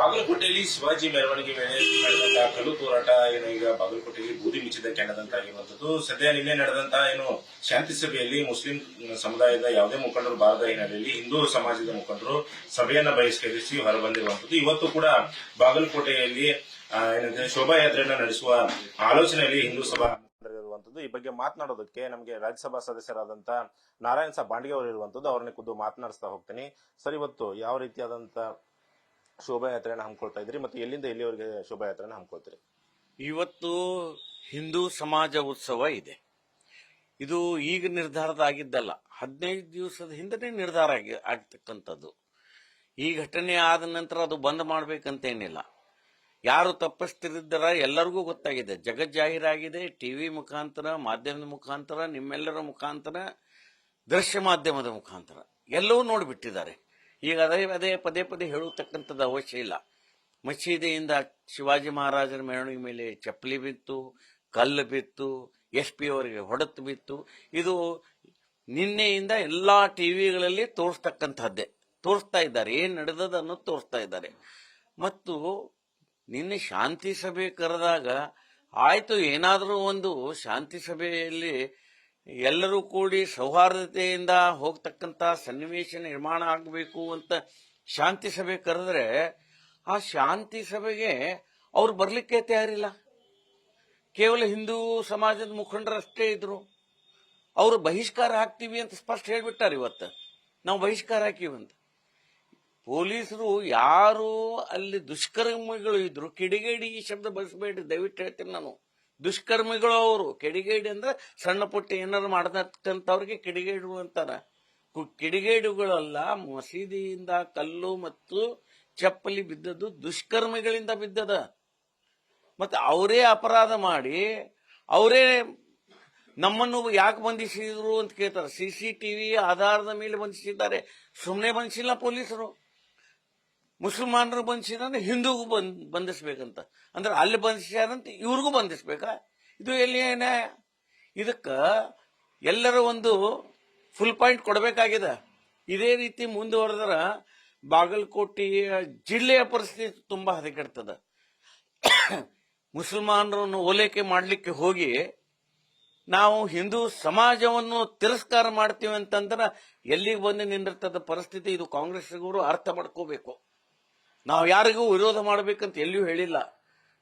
ಬಾಗಲಕೋಟೆಯಲ್ಲಿ ಶಿವಾಜಿ ಮೆರವಣಿಗೆ ವೇಳೆ ನಡೆದಂತಹ ಕಲ್ಲು ತೂರಾಟ ಏನು ಈಗ ಬಾಗಲಕೋಟೆಯಲ್ಲಿ ಬೂದಿ ಮುಚ್ಚಿದ ಕೆಂಡದಂತಾಗಿರುವಂತದ್ದು. ಸದ್ಯ ನಿನ್ನೆ ನಡೆದಂತಹ ಏನು ಶಾಂತಿ ಸಭೆಯಲ್ಲಿ ಮುಸ್ಲಿಂ ಸಮುದಾಯದ ಯಾವುದೇ ಮುಖಂಡರು ಬಾರದ ಹಿನ್ನೆಲೆಯಲ್ಲಿ ಹಿಂದೂ ಸಮಾಜದ ಮುಖಂಡರು ಸಭೆಯನ್ನ ಬಹಿಷ್ಕರಿಸಿ ಹೊರಬಂದಿರುವಂತದ್ದು. ಇವತ್ತು ಕೂಡ ಬಾಗಲಕೋಟೆಯಲ್ಲಿ ಏನಂದ್ರೆ ಶೋಭಾಯಾತ್ರೆಯನ್ನ ನಡೆಸುವ ಆಲೋಚನೆಯಲ್ಲಿ ಹಿಂದೂ ಸಭಾ ಇರುವಂತದ್ದು. ಈ ಬಗ್ಗೆ ಮಾತನಾಡೋದಕ್ಕೆ ನಮಗೆ ರಾಜ್ಯಸಭಾ ಸದಸ್ಯರಾದಂತ ನಾರಾಯಣ ಸಾಬ್ ಬಾಂಡ್ಗೆ ಅವರು ಇರುವಂತದ್ದು. ಅವ್ರನ್ನ ಖುದ್ದು ಮಾತನಾಡಿಸ್ತಾ ಹೋಗ್ತೀನಿ. ಸರ್, ಇವತ್ತು ಯಾವ ರೀತಿಯಾದಂತ ಶೋಭಾಯಾತ್ರೆಯನ್ನು ಹಮ್ಮಿಕೊಳ್ತಾ ಇದ್ರಿ ಮತ್ತು ಎಲ್ಲಿಂದ ಎಲ್ಲಿವರೆಗೆ ಶೋಭಾಯಾತ್ರೆಯನ್ನು ಹಮ್ಮಿಕೊಳ್ತೀರಿ? ಇವತ್ತು ಹಿಂದೂ ಸಮಾಜ ಉತ್ಸವ ಇದೆ. ಇದು ಈಗ ನಿರ್ಧಾರದಾಗಿದ್ದಲ್ಲ, 15 ದಿವಸದ ಹಿಂದನೇ ನಿರ್ಧಾರ ಆಗ್ತಕ್ಕಂಥದ್ದು. ಈ ಘಟನೆ ಆದ ನಂತರ ಅದು ಬಂದ್ ಮಾಡ್ಬೇಕಂತೇನಿಲ್ಲ. ಯಾರು ತಪ್ಪಿಸ್ತಿದ್ದಾರ ಎಲ್ಲರಿಗೂ ಗೊತ್ತಾಗಿದೆ, ಜಗಜ್ಜಾಹೀರಾಗಿದೆ. ಟಿವಿ ಮುಖಾಂತರ, ಮಾಧ್ಯಮದ ಮುಖಾಂತರ, ನಿಮ್ಮೆಲ್ಲರ ಮುಖಾಂತರ, ದೃಶ್ಯ ಮಾಧ್ಯಮದ ಮುಖಾಂತರ ಎಲ್ಲವೂ ನೋಡಿಬಿಟ್ಟಿದ್ದಾರೆ. ಈಗ ಅದೇ ಪದೇ ಪದೇ ಹೇಳತಕ್ಕಂಥದ್ದು ಅವಶ್ಯ ಇಲ್ಲ. ಮಸೀದಿಯಿಂದ ಶಿವಾಜಿ ಮಹಾರಾಜರ ಮೆರವಣಿಗೆ ಮೇಲೆ ಚಪ್ಪಲಿ ಬಿತ್ತು, ಕಲ್ಲು ಬಿತ್ತು, SP ಅವರಿಗೆ ಹೊಡೆತು ಬಿತ್ತು. ಇದು ನಿನ್ನೆಯಿಂದ ಎಲ್ಲಾ ಟಿವಿಗಳಲ್ಲಿ ತೋರಿಸ್ತಾ ಇದ್ದಾರೆ, ಏನ್ ನಡೆದದ ಅನ್ನೋದು ತೋರಿಸ್ತಾ ಇದ್ದಾರೆ. ಮತ್ತು ನಿನ್ನೆ ಶಾಂತಿ ಸಭೆ ಕರೆದಾಗ ಆಯ್ತು, ಏನಾದರೂ ಒಂದು ಶಾಂತಿ ಸಭೆಯಲ್ಲಿ ಎಲ್ಲರೂ ಕೂಡಿ ಸೌಹಾರ್ದತೆಯಿಂದ ಹೋಗ್ತಕ್ಕಂತ ಸನ್ನಿವೇಶ ನಿರ್ಮಾಣ ಆಗಬೇಕು ಅಂತ ಶಾಂತಿ ಸಭೆ ಕರೆದ್ರೆ, ಆ ಶಾಂತಿ ಸಭೆಗೆ ಅವ್ರು ಬರ್ಲಿಕ್ಕೆ ತಯಾರಿಲ್ಲ. ಕೇವಲ ಹಿಂದೂ ಸಮಾಜದ ಮುಖಂಡರಷ್ಟೇ ಇದ್ರು. ಅವರು ಬಹಿಷ್ಕಾರ ಹಾಕ್ತೀವಿ ಅಂತ ಸ್ಪಷ್ಟ ಹೇಳ್ಬಿಟ್ಟಾರೆ. ಇವತ್ತು ನಾವು ಬಹಿಷ್ಕಾರ ಹಾಕಿವಂತ ಪೊಲೀಸರು ಯಾರು ಅಲ್ಲಿ ದುಷ್ಕರ್ಮಿಗಳು ಇದ್ರು, ಕಿಡಿಗೇಡಿ ಈ ಶಬ್ದ ಬಳಸಬೇಡಿ ದಯವಿಟ್ಟು ಹೇಳ್ತೀನಿ ನಾನು. ದುಷ್ಕರ್ಮಿಗಳು ಅವರು. ಕಿಡಿಗೇಡಿ ಅಂದ್ರೆ ಸಣ್ಣ ಪುಟ್ಟ ಏನಾರು ಮಾಡತಕ್ಕಂಥವ್ರಿಗೆ ಕಿಡಿಗೇಡು ಅಂತಾರ. ಕಿಡಿಗೇಡುಗಳಲ್ಲ, ಮಸೀದಿಯಿಂದ ಕಲ್ಲು ಮತ್ತು ಚಪ್ಪಲಿ ಬಿದ್ದದ್ದು ದುಷ್ಕರ್ಮಿಗಳಿಂದ ಬಿದ್ದದ. ಮತ್ತೆ ಅವರೇ ಅಪರಾಧ ಮಾಡಿ ಅವರೇ ನಮ್ಮನ್ನು ಯಾಕೆ ಬಂಧಿಸಿದ್ರು ಅಂತ ಕೇಳ್ತಾರೆ. CCTV ಆಧಾರದ ಮೇಲೆ ಬಂಧಿಸಿದ್ದಾರೆ. ಸುಮ್ಮನೆ ಬಂಧಿಸಿಲ್ಲ ಪೊಲೀಸರು. ಮುಸಲ್ಮಾನರು ಬಂಧಿಸಿದ್ರೆ ಹಿಂದೂಗೂ ಬಂಧಿಸ್ಬೇಕಂತ, ಅಂದ್ರೆ ಅಲ್ಲಿ ಬಂಧಿಸ್ಯಾರಂತ ಇವ್ರಿಗೂ ಬಂಧಿಸ್ಬೇಕಾ? ಇದು ಎಲ್ಲಿ ನ್ಯಾಯ? ಇದಕ್ಕ ಎಲ್ಲರ ಒಂದು ಫುಲ್ ಪಾಯಿಂಟ್ ಕೊಡಬೇಕಾಗಿದೆ. ಇದೇ ರೀತಿ ಮುಂದುವರೆದ್ರ ಬಾಗಲಕೋಟೆಯ ಜಿಲ್ಲೆಯ ಪರಿಸ್ಥಿತಿ ತುಂಬಾ ಹದಗೆಡ್ತದ. ಮುಸಲ್ಮಾನರನ್ನು ಓಲೈಕೆ ಮಾಡಲಿಕ್ಕೆ ಹೋಗಿ ನಾವು ಹಿಂದೂ ಸಮಾಜವನ್ನು ತಿರಸ್ಕಾರ ಮಾಡ್ತೀವಿ ಅಂತಂದ್ರೆ ಎಲ್ಲಿಗೆ ಬಂದು ನಿಂದಿರ್ತದ ಪರಿಸ್ಥಿತಿ. ಇದು ಕಾಂಗ್ರೆಸ್ಸಿಗರು ಅರ್ಥ ಮಾಡ್ಕೋಬೇಕು. ನಾವು ಯಾರಿಗೂ ವಿರೋಧ ಮಾಡಬೇಕಂತ ಎಲ್ಲಿಯೂ ಹೇಳಿಲ್ಲ.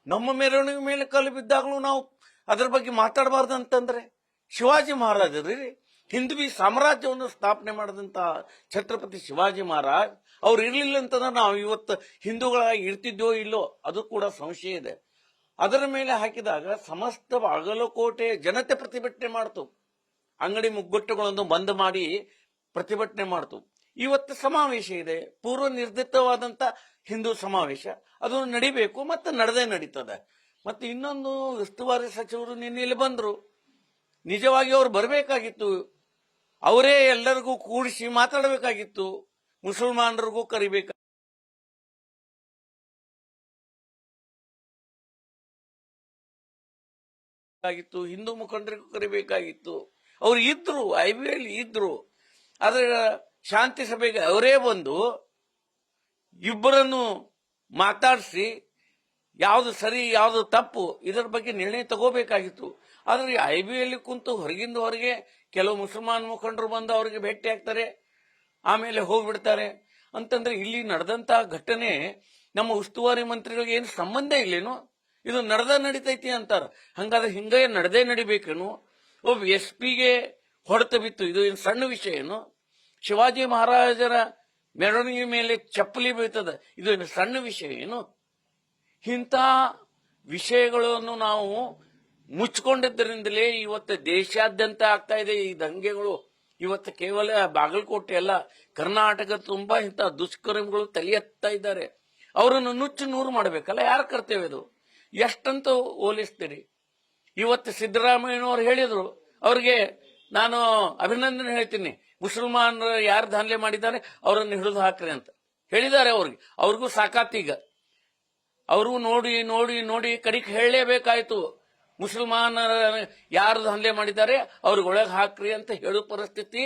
ನಮ್ಮ ಮೆರವಣಿಗೆ ಮೇಲೆ ಕಲ್ಲು ಬಿದ್ದಾಗಲೂ ನಾವು ಅದರ ಬಗ್ಗೆ ಮಾತಾಡಬಾರ್ದು ಅಂತಂದ್ರೆ, ಶಿವಾಜಿ ಮಹಾರಾಜರು ಹಿಂದೂ ಸಾಮ್ರಾಜ್ಯವನ್ನು ಸ್ಥಾಪನೆ ಮಾಡಿದಂತ ಛತ್ರಪತಿ ಶಿವಾಜಿ ಮಹಾರಾಜ್ ಅವ್ರು ಇರ್ಲಿಲ್ಲ ಅಂತಂದ್ರೆ ನಾವು ಇವತ್ತು ಹಿಂದೂಗಳಾಗಿ ಇರ್ತಿದ್ದೋ ಇಲ್ಲೋ ಅದು ಕೂಡ ಸಂಶಯ ಇದೆ. ಅದರ ಮೇಲೆ ಹಾಕಿದಾಗ ಸಮಸ್ತ ಬಾಗಲಕೋಟೆ ಜನತೆ ಪ್ರತಿಭಟನೆ ಮಾಡ್ತು. ಅಂಗಡಿ ಮುಗ್ಗಟ್ಟುಗಳನ್ನು ಬಂದ್ ಮಾಡಿ ಪ್ರತಿಭಟನೆ ಮಾಡ್ತು. ಇವತ್ತು ಸಮಾವೇಶ ಇದೆ, ಪೂರ್ವ ನಿರ್ಧರಿತವಾದಂತ ಹಿಂದೂ ಸಮಾವೇಶ. ಅದು ನಡಿಬೇಕು ಮತ್ತು ನಡೆದೇ ನಡೀತದೆ. ಮತ್ತೆ ಇನ್ನೊಂದು, ಉಸ್ತುವಾರಿ ಸಚಿವರು ನಿನ್ನೆ ಇಲ್ಲಿ ಬಂದ್ರು. ನಿಜವಾಗಿ ಅವ್ರು ಬರಬೇಕಾಗಿತ್ತು. ಅವರೇ ಎಲ್ಲರಿಗೂ ಕೂಡಿಸಿ ಮಾತಾಡಬೇಕಾಗಿತ್ತು. ಮುಸಲ್ಮಾನರಿಗೂ ಕರಿಬೇಕಾಗಿತ್ತು, ಹಿಂದೂ ಮುಖಂಡರಿಗೂ ಕರಿಬೇಕಾಗಿತ್ತು. ಅವ್ರು ಇದ್ರು, IBL ಇದ್ರು. ಆದ್ರೆ ಶಾಂತಿ ಸಭೆಗೆ ಅವರೇ ಬಂದು ಇಬ್ಬರನ್ನು ಮಾತಾಡಿಸಿ ಯಾವುದು ಸರಿ ಯಾವುದು ತಪ್ಪು ಇದರ ಬಗ್ಗೆ ನಿರ್ಣಯ ತಗೋಬೇಕಾಗಿತ್ತು. ಆದ್ರೆ IBL ಕುಂತು ಹೊರಗಿಂದ ಹೊರಗೆ ಕೆಲವು ಮುಸಲ್ಮಾನ್ ಮುಖಂಡರು ಬಂದು ಅವರಿಗೆ ಭೇಟಿ ಆಗ್ತಾರೆ, ಆಮೇಲೆ ಹೋಗ್ಬಿಡ್ತಾರೆ. ಅಂತಂದ್ರೆ ಇಲ್ಲಿ ನಡೆದಂತಹ ಘಟನೆ ನಮ್ಮ ಉಸ್ತುವಾರಿ ಮಂತ್ರಿಗಳಿಗೆ ಏನು ಸಂಬಂಧ ಇಲ್ಲೇನು? ಇದು ನಡೀತೈತಿ ಅಂತಾರ. ಹಂಗಾದ್ರೆ ಹಿಂಗೆ ನಡೆದೇ ನಡಿಬೇಕೇನು? ಒಬ್ಬ SP ಹೊಡೆತ ಬಿತ್ತು, ಇದು ಏನು ಸಣ್ಣ ವಿಷಯ ಏನು? ಶಿವಾಜಿ ಮಹಾರಾಜರ ಮೆರವಣಿಗೆ ಮೇಲೆ ಚಪ್ಪಲಿ ಬೀಳ್ತದ, ಇದು ಏನು ಸಣ್ಣ ವಿಷಯ ಏನು? ಇಂಥ ವಿಷಯಗಳನ್ನು ನಾವು ಮುಚ್ಚಿಕೊಂಡಿದ್ದರಿಂದಲೇ ಇವತ್ತು ದೇಶಾದ್ಯಂತ ಆಗ್ತಾ ಇದೆ ಈ ದಂಗೆಗಳು. ಇವತ್ತು ಕೇವಲ ಬಾಗಲಕೋಟೆ ಅಲ್ಲ, ಕರ್ನಾಟಕ ತುಂಬಾ ಇಂಥ ದುಷ್ಕರ್ಮಿಗಳು ತಲೆ ಎತ್ತಾ ಇದ್ದಾರೆ. ಅವರನ್ನು ನುಚ್ಚು ನೂರು ಮಾಡಬೇಕಲ್ಲ, ಯಾರ ಕರ್ತವ್ಯ ಅದು? ಎಷ್ಟಂತ ಹೋಲಿಸ್ತೀರಿ? ಇವತ್ತು ಸಿದ್ದರಾಮಯ್ಯನವರು ಹೇಳಿದ್ರು, ಅವ್ರಿಗೆ ನಾನು ಅಭಿನಂದನೆ ಹೇಳ್ತೀನಿ. ಮುಸಲ್ಮಾನರು ಯಾರು ದಾಂಧಲೆ ಮಾಡಿದ್ದಾರೆ ಅವರನ್ನು ಹಿಡಿದು ಹಾಕ್ರಿ ಅಂತ ಹೇಳಿದ್ದಾರೆ. ಅವ್ರಿಗೂ ಸಾಕಾತೀಗ. ಅವರು ನೋಡಿ ನೋಡಿ ನೋಡಿ ಕಡಿಕ್ ಹೇಳಲೇಬೇಕಾಯ್ತು. ಮುಸಲ್ಮಾನರ ಯಾರು ದಾಂಧಲೆ ಮಾಡಿದ್ದಾರೆ ಅವ್ರಿಗೆ ಒಳಗೆ ಹಾಕ್ರಿ ಅಂತ ಹೇಳೋ ಪರಿಸ್ಥಿತಿ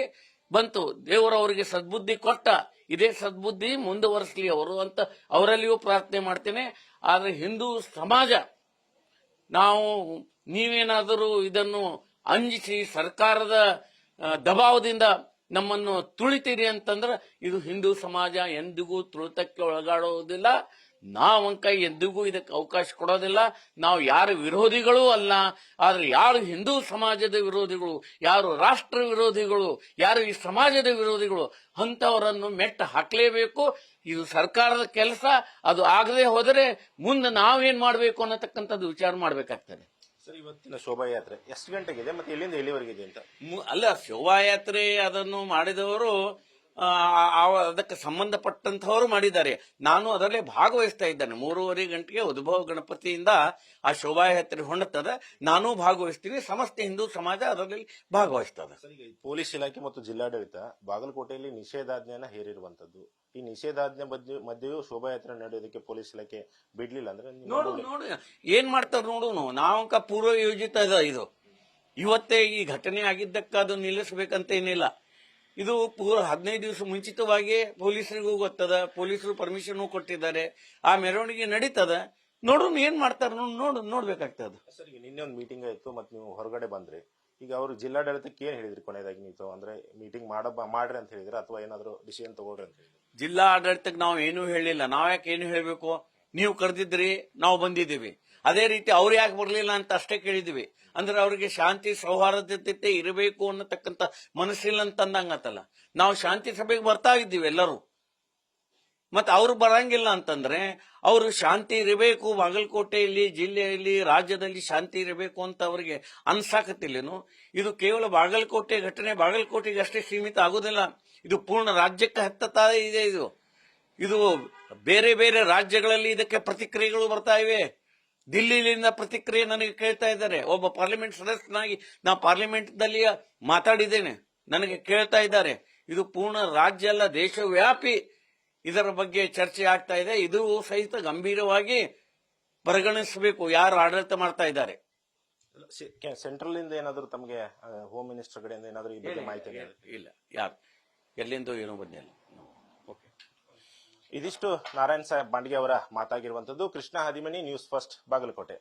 ಬಂತು. ದೇವರು ಅವರಿಗೆ ಸದ್ಬುದ್ಧಿ ಕೊಟ್ಟ. ಇದೇ ಸದ್ಬುದ್ಧಿ ಮುಂದುವರಿಸಲಿ ಅವರು ಅಂತ ಅವರಲ್ಲಿಯೂ ಪ್ರಾರ್ಥನೆ ಮಾಡ್ತೇನೆ. ಆದ್ರೆ ಹಿಂದೂ ಸಮಾಜ ನಾವು ನೀವೇನಾದರೂ ಇದನ್ನು ಅಂಜಿಸಿ ಸರ್ಕಾರದ ದಬಾವದಿಂದ ನಮ್ಮನ್ನು ತುಳಿತೀರಿ ಅಂತಂದ್ರೆ ಇದು ಹಿಂದೂ ಸಮಾಜ ಎಂದಿಗೂ ತುಳಿತಕ್ಕೆ ಒಳಗಾಡೋದಿಲ್ಲ. ನಾವಂಕ ಎಂದಿಗೂ ಇದಕ್ಕೆ ಅವಕಾಶ ಕೊಡೋದಿಲ್ಲ. ನಾವು ಯಾರ ವಿರೋಧಿಗಳೂ ಅಲ್ಲ. ಆದ್ರೆ ಯಾರು ಹಿಂದೂ ಸಮಾಜದ ವಿರೋಧಿಗಳು, ಯಾರು ರಾಷ್ಟ್ರ ವಿರೋಧಿಗಳು, ಯಾರು ಈ ಸಮಾಜದ ವಿರೋಧಿಗಳು ಅಂತವರನ್ನು ಮೆಟ್ಟ ಹಾಕಲೇಬೇಕು. ಇದು ಸರ್ಕಾರದ ಕೆಲಸ. ಅದು ಆಗದೆ ಹೋದರೆ ಮುಂದೆ ನಾವೇನ್ ಮಾಡಬೇಕು ಅನ್ನತಕ್ಕಂಥದ್ದು ವಿಚಾರ ಮಾಡಬೇಕಾಗ್ತದೆ. ಸರ್, ಇವತ್ತಿನ ಶೋಭಾಯಾತ್ರೆ ಎಷ್ಟು ಗಂಟೆಗಿದೆ ಮತ್ತೆ ಎಲ್ಲಿಂದ ಎಲ್ಲಿವರೆಗಿದೆ ಅಂತ? ಅಲ್ಲ, ಶೋಭಾಯಾತ್ರೆ ಅದನ್ನು ಮಾಡಿದವರು ಅದಕ್ಕೆ ಸಂಬಂಧಪಟ್ಟಂತವರು ಮಾಡಿದ್ದಾರೆ. ನಾನು ಅದರಲ್ಲೇ ಭಾಗವಹಿಸ್ತಾ ಇದ್ದೇನೆ. 3:30 ಗಂಟೆಗೆ ಉದ್ಭವ ಗಣಪತಿಯಿಂದ ಆ ಶೋಭಾಯಾತ್ರೆ ಹೊಂಡುತ್ತದೆ. ನಾನು ಭಾಗವಹಿಸ್ತೀನಿ. ಸಮಸ್ತ ಹಿಂದೂ ಸಮಾಜ ಅದರಲ್ಲಿ ಭಾಗವಹಿಸ್ತದೆ. ಪೊಲೀಸ್ ಇಲಾಖೆ ಮತ್ತು ಜಿಲ್ಲಾಡಳಿತ ಬಾಗಲಕೋಟೆಯಲ್ಲಿ ನಿಷೇಧಾಜ್ಞೆಯನ್ನ ಹೇರಿರುವಂತದ್ದು. ಈ ನಿಷೇಧಾಜ್ಞೆ ಮಧ್ಯೆಯೂ ಶೋಭಾಯಾತ್ರೆ ನಡೆಯೋದಕ್ಕೆ ಪೊಲೀಸ್ ಇಲಾಖೆ ಬಿಡ್ಲಿಲ್ಲ ಅಂದ್ರೆ ನೋಡು ಏನ್ ಮಾಡ್ತಾರ ನೋಡು. ನಾವಂಕ ಪೂರ್ವ ಯೋಜಿತ ಇದು. ಇವತ್ತೇ ಈ ಘಟನೆ ಆಗಿದ್ದಕ್ಕ ಅದು ನಿಲ್ಲಿಸಬೇಕಂತ ಏನಿಲ್ಲ. ಇದು ಪೂರ 15 ದಿವಸ ಮುಂಚಿತವಾಗಿ ಪೊಲೀಸರಿಗೂ ಗೊತ್ತದ. ಪೊಲೀಸರು ಪರ್ಮಿಷನ್ ಕೊಟ್ಟಿದ್ದಾರೆ. ಆ ಮೆರವಣಿಗೆ ನಡೀತದ. ನೋಡೋಣ ಏನ್ ಮಾಡ್ತಾರ ನೋಡ್ಬೇಕಾಗ್ತದ. ಸರ್, ಈಗ ನಿನ್ನೆ ಒಂದು ಮೀಟಿಂಗ್ ಆಯ್ತು ಮತ್ತೆ ನೀವು ಹೊರಗಡೆ ಬಂದ್ರಿ. ಈಗ ಅವರು ಜಿಲ್ಲಾಡಳಿತಕ್ಕೆ ಏನ್ ಹೇಳಿದ್ರಿ ಕೊನೆಯದಾಗಿ? ನೀವು ಅಂದ್ರೆ ಮೀಟಿಂಗ್ ಮಾಡ್ರಿ ಅಂತ ಹೇಳಿದ್ರೆ ಅಥವಾ ಏನಾದ್ರು ಡಿಸಿಷನ್ ತಗೊಳ್ರಿ ಅಂತ ಹೇಳಿದ್ರಿ? ಜಿಲ್ಲಾ ಆಡಳಿತಕ್ಕೆ ನಾವು ಏನೂ ಹೇಳಿಲ್ಲ. ನಾವ್ಯಾಕೆ ಏನು ಹೇಳಬೇಕು? ನೀವು ಕರೆದಿದ್ರಿ, ನಾವು ಬಂದಿದ್ದೀವಿ. ಅದೇ ರೀತಿ ಅವ್ರು ಯಾಕೆ ಬರ್ಲಿಲ್ಲ ಅಂತ ಅಷ್ಟೇ ಕೇಳಿದ್ವಿ. ಅಂದ್ರೆ ಅವ್ರಿಗೆ ಶಾಂತಿ ಸೌಹಾರ್ದತೆ ಇರಬೇಕು ಅನ್ನತಕ್ಕಂಥ ಮನಸ್ಸಿಲ್ಲ ಅಂತಂದಂಗತ್ತಲ್ಲ. ನಾವು ಶಾಂತಿ ಸಭೆಗೆ ಬರ್ತಾ ಇದ್ದೀವಿ ಎಲ್ಲರೂ. ಮತ್ತೆ ಅವ್ರು ಬರಂಗಿಲ್ಲ ಅಂತಂದ್ರೆ ಅವರು ಶಾಂತಿ ಇರಬೇಕು, ಬಾಗಲಕೋಟೆಯಲ್ಲಿ, ಜಿಲ್ಲೆಯಲ್ಲಿ, ರಾಜ್ಯದಲ್ಲಿ ಶಾಂತಿ ಇರಬೇಕು ಅಂತ ಅವರಿಗೆ ಅನ್ಸಾಕತ್ತಿಲ್ಲೇನು? ಇದು ಕೇವಲ ಬಾಗಲಕೋಟೆ ಘಟನೆ ಬಾಗಲಕೋಟೆಗೆ ಅಷ್ಟೇ ಸೀಮಿತ ಆಗುದಿಲ್ಲ. ಇದು ಪೂರ್ಣ ರಾಜ್ಯಕ್ಕೆ ಹತ್ತತಾ ಇದೆ. ಇದು ಬೇರೆ ಬೇರೆ ರಾಜ್ಯಗಳಲ್ಲಿ ಇದಕ್ಕೆ ಪ್ರತಿಕ್ರಿಯೆಗಳು ಬರ್ತಾ ಇವೆ. ದಿಲ್ಲಿಯಿಂದ ಪ್ರತಿಕ್ರಿಯೆ ನನಗೆ ಕೇಳ್ತಾ ಇದ್ದಾರೆ. ಒಬ್ಬ ಪಾರ್ಲಿಮೆಂಟ್ ಸದಸ್ಯನಾಗಿ ನಾ ಪಾರ್ಲಿಮೆಂಟ್ ದಲ್ಲಿ ಮಾತಾಡಿದ್ದೇನೆ. ನನಗೆ ಕೇಳ್ತಾ ಇದ್ದಾರೆ. ಇದು ಪೂರ್ಣ ರಾಜ್ಯ ಅಲ್ಲ, ದೇಶವ್ಯಾಪಿ ಇದರ ಬಗ್ಗೆ ಚರ್ಚೆ ಆಗ್ತಾ ಇದೆ. ಇದು ಸಹಿತ ಗಂಭೀರವಾಗಿ ಪರಿಗಣಿಸಬೇಕು ಯಾರು ಆಡಳಿತ ಮಾಡ್ತಾ ಇದ್ದಾರೆ. ಸೆಂಟ್ರಲ್ ಇಂದ ಏನಾದ್ರು ತಮಗೆ ಹೋಮ್ ಮಿನಿಸ್ಟರ್ ಕಡೆಯಿಂದ ಏನಾದ್ರು ಈ ಬಗ್ಗೆ ಮಾಹಿತಿ ಇಲ್ಲ? ಯಾರು ಎಲ್ಲಿಂದ ಏನೂ ಬಂದಿಲ್ಲ. ಇದಿಷ್ಟು ನಾರಾಯಣ್ ಸಾಹೇಬ್ ಬಾಂಡ್ಗೆ ಅವರ ಮಾತಾಗಿರುವಂತದ್ದು. Krishna Hadimani, news first, Bagalkot.